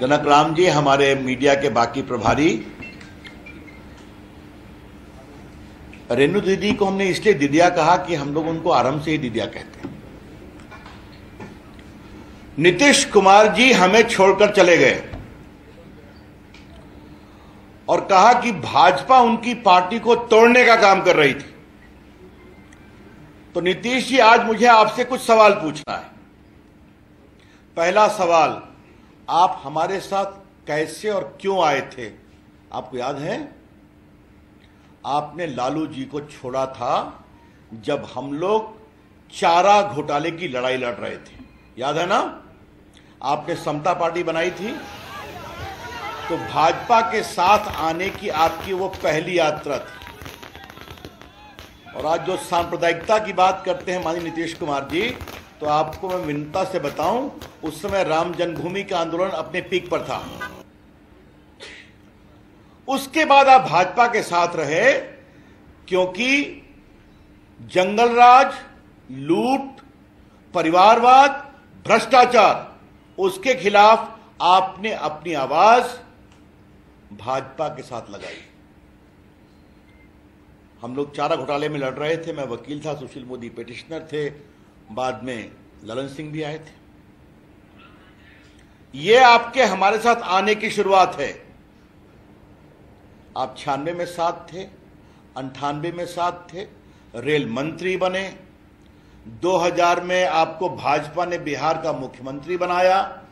जनक राम जी, हमारे मीडिया के बाकी प्रभारी, रेणु दीदी को हमने इसलिए दीदिया कहा कि हम लोग उनको आरंभ से ही दीदिया कहते हैं। नीतीश कुमार जी हमें छोड़कर चले गए और कहा कि भाजपा उनकी पार्टी को तोड़ने का काम कर रही थी। तो नीतीश जी, आज मुझे आपसे कुछ सवाल पूछना है। पहला सवाल, आप हमारे साथ कैसे और क्यों आए थे? आपको याद है? आपने लालू जी को छोड़ा था जब हम लोग चारा घोटाले की लड़ाई लड़ रहे थे, याद है ना? आपने समता पार्टी बनाई थी। तो भाजपा के साथ आने की आपकी वो पहली यात्रा थी। और आज जो सांप्रदायिकता की बात करते हैं माननीय नीतीश कुमार जी, तो आपको मैं विनम्रता से बताऊं, उस समय राम जन्मभूमि का आंदोलन अपने पीक पर था। उसके बाद आप भाजपा के साथ रहे क्योंकि जंगलराज, लूट, परिवारवाद, भ्रष्टाचार, उसके खिलाफ आपने अपनी आवाज भाजपा के साथ लगाई। हम लोग चारा घोटाले में लड़ रहे थे। मैं वकील था, सुशील मोदी पिटिशनर थे, बाद में ललन सिंह भी आए थे। ये आपके हमारे साथ आने की शुरुआत है। आप 96 में साथ थे, 98 में साथ थे, रेल मंत्री बने, 2000 में आपको भाजपा ने बिहार का मुख्यमंत्री बनाया,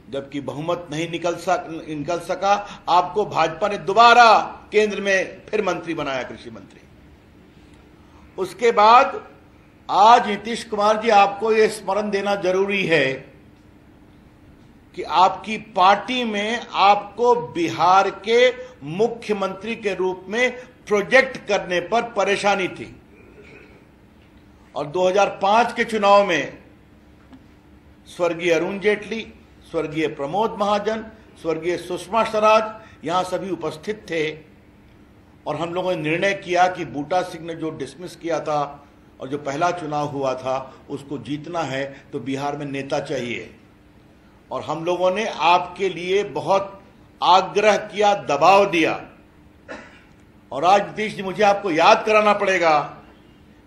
जबकि बहुमत नहीं निकल सका। आपको भाजपा ने दोबारा केंद्र में फिर मंत्री बनाया, कृषि मंत्री। उसके बाद आज नीतीश कुमार जी, आपको यह स्मरण देना जरूरी है कि आपकी पार्टी में आपको बिहार के मुख्यमंत्री के रूप में प्रोजेक्ट करने पर परेशानी थी। और 2005 के चुनाव में स्वर्गीय अरुण जेटली, स्वर्गीय प्रमोद महाजन, स्वर्गीय सुषमा स्वराज यहां सभी उपस्थित थे। और हम लोगों ने निर्णय किया कि बूटा सिंह ने जो डिसमिस किया था और जो पहला चुनाव हुआ था उसको जीतना है, तो बिहार में नेता चाहिए। और हम लोगों ने आपके लिए बहुत आग्रह किया, दबाव दिया। और आज नीतीश जी, मुझे आपको याद कराना पड़ेगा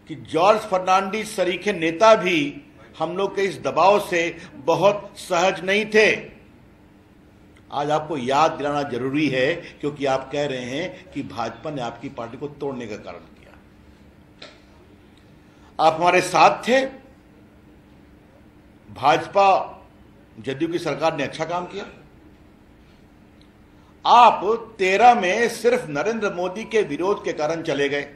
कि जॉर्ज फर्नांडिस सरीखे नेता भी हम लोग के इस दबाव से बहुत सहज नहीं थे। आज आपको याद दिलाना जरूरी है क्योंकि आप कह रहे हैं कि भाजपा ने आपकी पार्टी को तोड़ने का कारण किया। आप हमारे साथ थे। भाजपा जदयू की सरकार ने अच्छा काम किया। आप 13 में सिर्फ नरेंद्र मोदी के विरोध के कारण चले गए।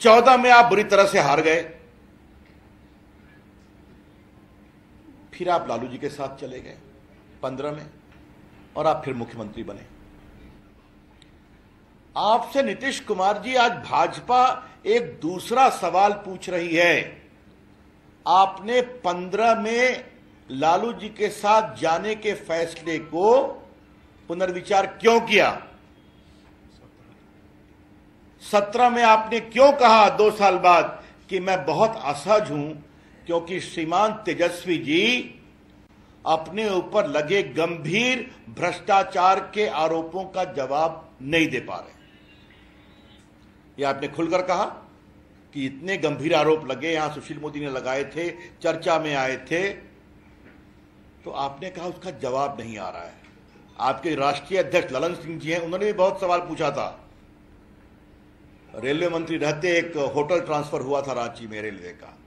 14 में आप बुरी तरह से हार गए। फिर आप लालू जी के साथ चले गए 15 में, और आप फिर मुख्यमंत्री बने। आपसे नीतीश कुमार जी, आज भाजपा एक दूसरा सवाल पूछ रही है। आपने 15 में लालू जी के साथ जाने के फैसले को पुनर्विचार क्यों किया? 17 में आपने क्यों कहा 2 साल बाद कि मैं बहुत असहज हूं क्योंकि श्रीमान तेजस्वी जी अपने ऊपर लगे गंभीर भ्रष्टाचार के आरोपों का जवाब नहीं दे पा रहे? यह आपने खुलकर कहा कि इतने गंभीर आरोप लगे, यहां सुशील मोदी ने लगाए थे, चर्चा में आए थे, तो आपने कहा उसका जवाब नहीं आ रहा है। आपके राष्ट्रीय अध्यक्ष ललन सिंह जी हैं, उन्होंने भी बहुत सवाल पूछा था। रेलवे मंत्री रहते एक होटल ट्रांसफर हुआ था रांची में रेलवे का,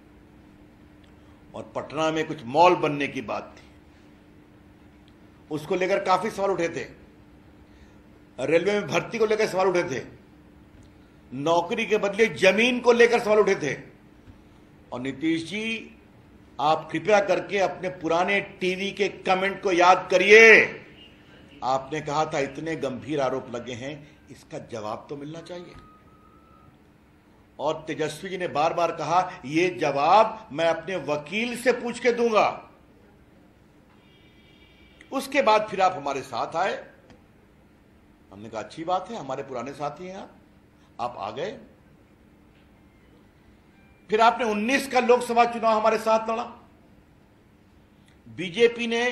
और पटना में कुछ मॉल बनने की बात थी, उसको लेकर काफी सवाल उठे थे। रेलवे में भर्ती को लेकर सवाल उठे थे, नौकरी के बदले जमीन को लेकर सवाल उठे थे। और नीतीश जी, आप कृपया करके अपने पुराने टीवी के कमेंट को याद करिए। आपने कहा था इतने गंभीर आरोप लगे हैं, इसका जवाब तो मिलना चाहिए। और तेजस्वी जी ने बार बार कहा यह जवाब मैं अपने वकील से पूछ के दूंगा। उसके बाद फिर आप हमारे साथ आए। हमने कहा अच्छी बात है, हमारे पुराने साथी हैं आप आ गए। फिर आपने 19 का लोकसभा चुनाव हमारे साथ लड़ा। बीजेपी ने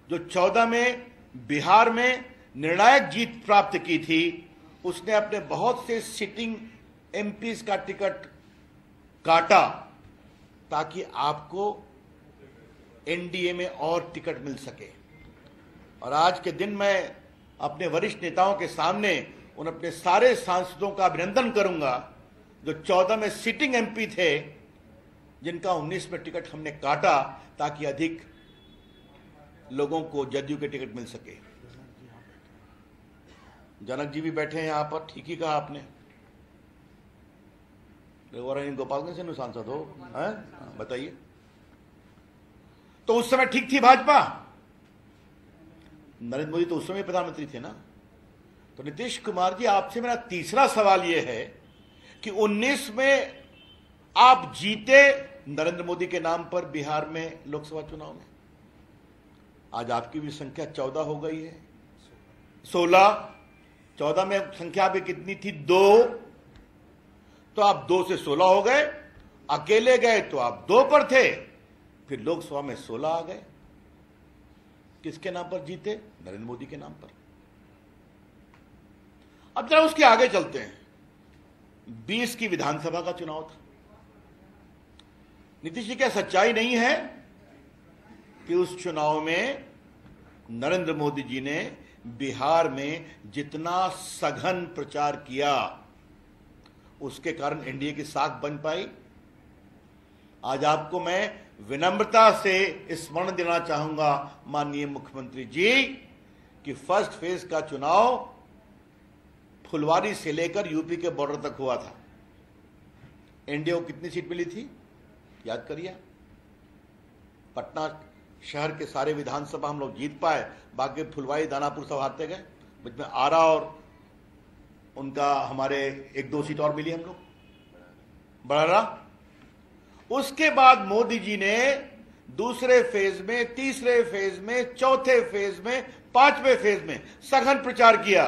जो 14 में बिहार में निर्णायक जीत प्राप्त की थी, उसने अपने बहुत से सिटिंग एमपीज का टिकट काटा ताकि आपको एनडीए में और टिकट मिल सके। और आज के दिन मैं अपने वरिष्ठ नेताओं के सामने उन अपने सारे सांसदों का अभिनंदन करूंगा जो 14 में सिटिंग एमपी थे, जिनका 19 में टिकट हमने काटा ताकि अधिक लोगों को जदयू के टिकट मिल सके। जनक जी भी बैठे हैं यहां पर, ठीक ही कहा आपने। गोपालगंज से सांसद हो, बताइए। तो उस समय ठीक थी भाजपा, नरेंद्र मोदी तो उस समय प्रधानमंत्री थे ना। तो नीतीश कुमार जी, आपसे मेरा तीसरा सवाल यह है कि 19 में आप जीते नरेंद्र मोदी के नाम पर बिहार में लोकसभा चुनाव में, आज आपकी भी संख्या 14 हो गई है, 16। 14 में संख्या भी कितनी थी? 2। तो आप 2 से 16 हो गए। अकेले गए तो आप 2 पर थे, फिर लोकसभा में 16 आ गए। किसके नाम पर जीते? नरेंद्र मोदी के नाम पर। अब जरा उसके आगे चलते हैं। 20 की विधानसभा का चुनाव था। नीतीश जी, क्या सच्चाई नहीं है कि उस चुनाव में नरेंद्र मोदी जी ने बिहार में जितना सघन प्रचार किया, उसके कारण एनडीए की साख बन पाई? आज आपको मैं विनम्रता से स्मरण देना चाहूंगा माननीय मुख्यमंत्री जी कि फर्स्ट फेज का चुनाव फुलवारी से लेकर यूपी के बॉर्डर तक हुआ था। एनडीए को कितनी सीट मिली थी याद करिए। पटना शहर के सारे विधानसभा हम लोग जीत पाए, बाकी फुलवारी दानापुर सब हारते गए। बीच में आरा और उनका हमारे 1-2 सीट और मिली हम लोग, बड़ा। उसके बाद मोदी जी ने दूसरे फेज में, तीसरे फेज में, चौथे फेज में, 5वें फेज में सघन प्रचार किया।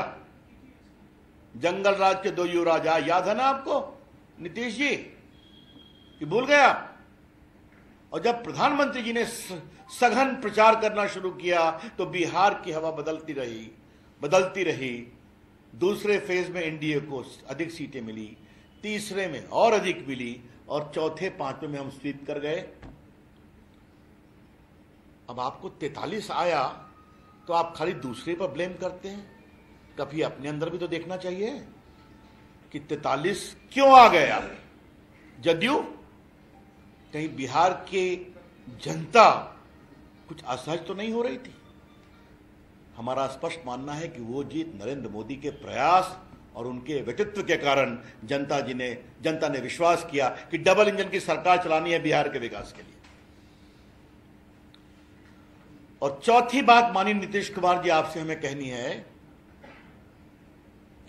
जंगल राज के 2 युवराज, याद है ना आपको नीतीश जी, कि भूल गया? और जब प्रधानमंत्री जी ने सघन प्रचार करना शुरू किया तो बिहार की हवा बदलती रही। दूसरे फेज में एनडीए को अधिक सीटें मिली, तीसरे में और अधिक मिली, और चौथे 5वें में हम स्वीप कर गए। अब आपको 43 आया तो आप खाली दूसरे पर ब्लेम करते हैं। कभी अपने अंदर भी तो देखना चाहिए कि 43 क्यों आ गया। जदयू, कहीं बिहार की जनता कुछ असहज तो नहीं हो रही थी? हमारा स्पष्ट मानना है कि वो जीत नरेंद्र मोदी के प्रयास और उनके व्यक्तित्व के कारण जनता ने विश्वास किया कि डबल इंजन की सरकार चलानी है बिहार के विकास के लिए। और चौथी बात माननीय नीतीश कुमार जी आपसे हमें कहनी है,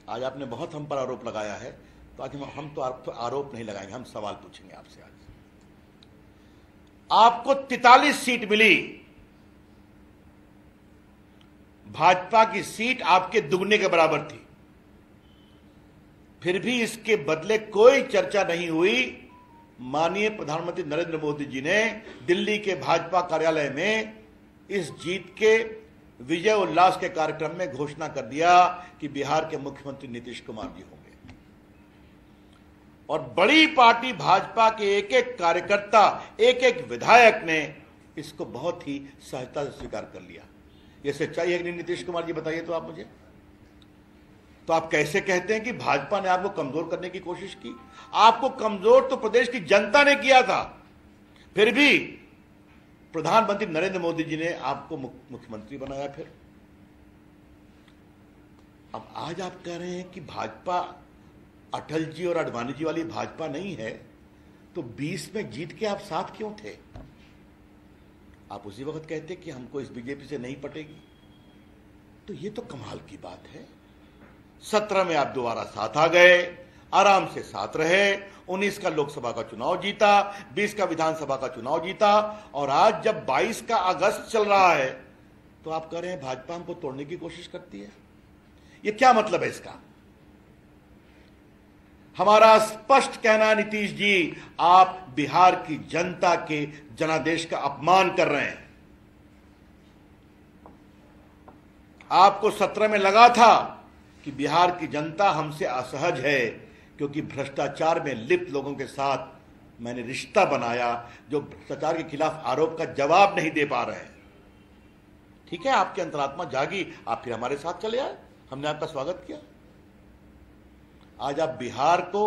आज आपने बहुत हम पर आरोप लगाया है, तो आज हम तो आरोप नहीं लगाएंगे, हम सवाल पूछेंगे आपसे। आज आपको 43 सीट मिली, भाजपा की सीट आपके दुगने के बराबर थी, फिर भी इसके बदले कोई चर्चा नहीं हुई। माननीय प्रधानमंत्री नरेंद्र मोदी जी ने दिल्ली के भाजपा कार्यालय में इस जीत के विजय उल्लास के कार्यक्रम में घोषणा कर दिया कि बिहार के मुख्यमंत्री नीतीश कुमार जी होंगे। और बड़ी पार्टी भाजपा के एक एक कार्यकर्ता, एक एक विधायक ने इसको बहुत ही सहजता से स्वीकार कर लिया। यह सच्चाई है कि नहीं नीतीश कुमार जी, बताइए तो आप मुझे। तो आप कैसे कहते हैं कि भाजपा ने आपको कमजोर करने की कोशिश की? आपको कमजोर तो प्रदेश की जनता ने किया था, फिर भी प्रधानमंत्री नरेंद्र मोदी जी ने आपको मुख्यमंत्री बनाया। फिर अब आज आप कह रहे हैं कि भाजपा अटल जी और आडवाणी जी वाली भाजपा नहीं है, तो 20 में जीत के आप साथ क्यों थे? आप उसी वक्त कहते कि हमको इस बीजेपी से नहीं पटेगी। तो ये तो कमाल की बात है। 17 में आप दोबारा साथ आ गए, आराम से साथ रहे, 19 का लोकसभा का चुनाव जीता, 20 का विधानसभा का चुनाव जीता, और आज जब 22 का अगस्त चल रहा है तो आप कह रहे हैं भाजपा हमको तोड़ने की कोशिश करती है। ये क्या मतलब है इसका? हमारा स्पष्ट कहना नीतीश जी, आप बिहार की जनता के जनादेश का अपमान कर रहे हैं। आपको 17 में लगा था कि बिहार की जनता हमसे असहज है, क्योंकि भ्रष्टाचार में लिप्त लोगों के साथ मैंने रिश्ता बनाया जो भ्रष्टाचार के खिलाफ आरोप का जवाब नहीं दे पा रहे हैं। ठीक है, आपकी अंतरात्मा जागी, आप फिर हमारे साथ चले आए, हमने आपका स्वागत किया। आज आप बिहार को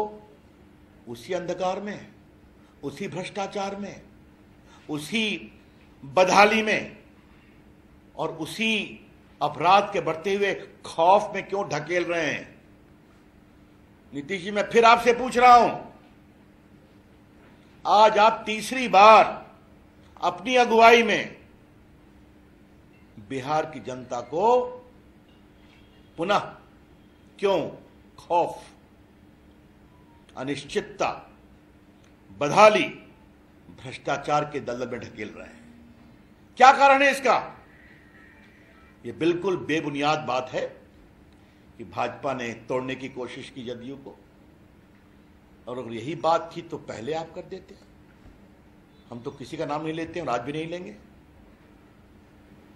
उसी अंधकार में, उसी भ्रष्टाचार में, उसी बदहाली में और उसी अपराध के बढ़ते हुए खौफ में क्यों ढकेल रहे हैं? नीतीश जी, मैं फिर आपसे पूछ रहा हूं, आज आप तीसरी बार अपनी अगुवाई में बिहार की जनता को पुनः क्यों खौफ, अनिश्चितता, बदहाली, भ्रष्टाचार के दलदल में ढकेल रहे हैं? क्या कारण है इसका? यह बिल्कुल बेबुनियाद बात है कि भाजपा ने तोड़ने की कोशिश की जदयू को, और अगर यही बात थी तो पहले आप कर देते। हम तो किसी का नाम नहीं लेते और आज भी नहीं लेंगे,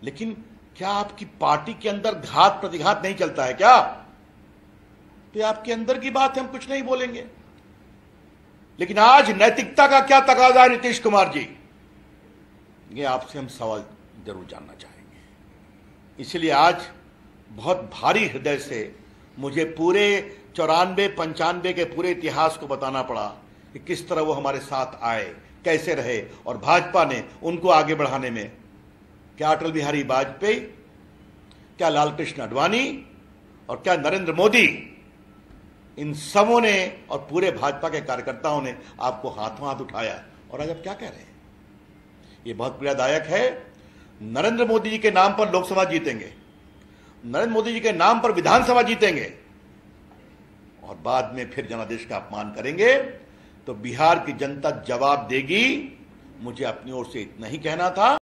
लेकिन क्या आपकी पार्टी के अंदर घात प्रतिघात नहीं चलता है क्या? तो आपके अंदर की बात है, हम कुछ नहीं बोलेंगे। लेकिन आज नैतिकता का क्या तकाजा है नीतीश कुमार जी, ये आपसे हम सवाल जरूर जानना चाहेंगे। इसलिए आज बहुत भारी हृदय से मुझे पूरे 94-95 के पूरे इतिहास को बताना पड़ा कि किस तरह वो हमारे साथ आए, कैसे रहे, और भाजपा ने उनको आगे बढ़ाने में क्या अटल बिहारी वाजपेयी, क्या लालकृष्ण आडवाणी और क्या नरेंद्र मोदी, इन सबों ने और पूरे भाजपा के कार्यकर्ताओं ने आपको हाथों हाथ उठाया। और आज आप क्या कह रहे हैं? ये बहुत पीड़ादायक है। नरेंद्र मोदी जी के नाम पर लोकसभा जीतेंगे, नरेंद्र मोदी जी के नाम पर विधानसभा जीतेंगे और बाद में फिर जनादेश का अपमान करेंगे, तो बिहार की जनता जवाब देगी। मुझे अपनी ओर से इतना ही कहना था।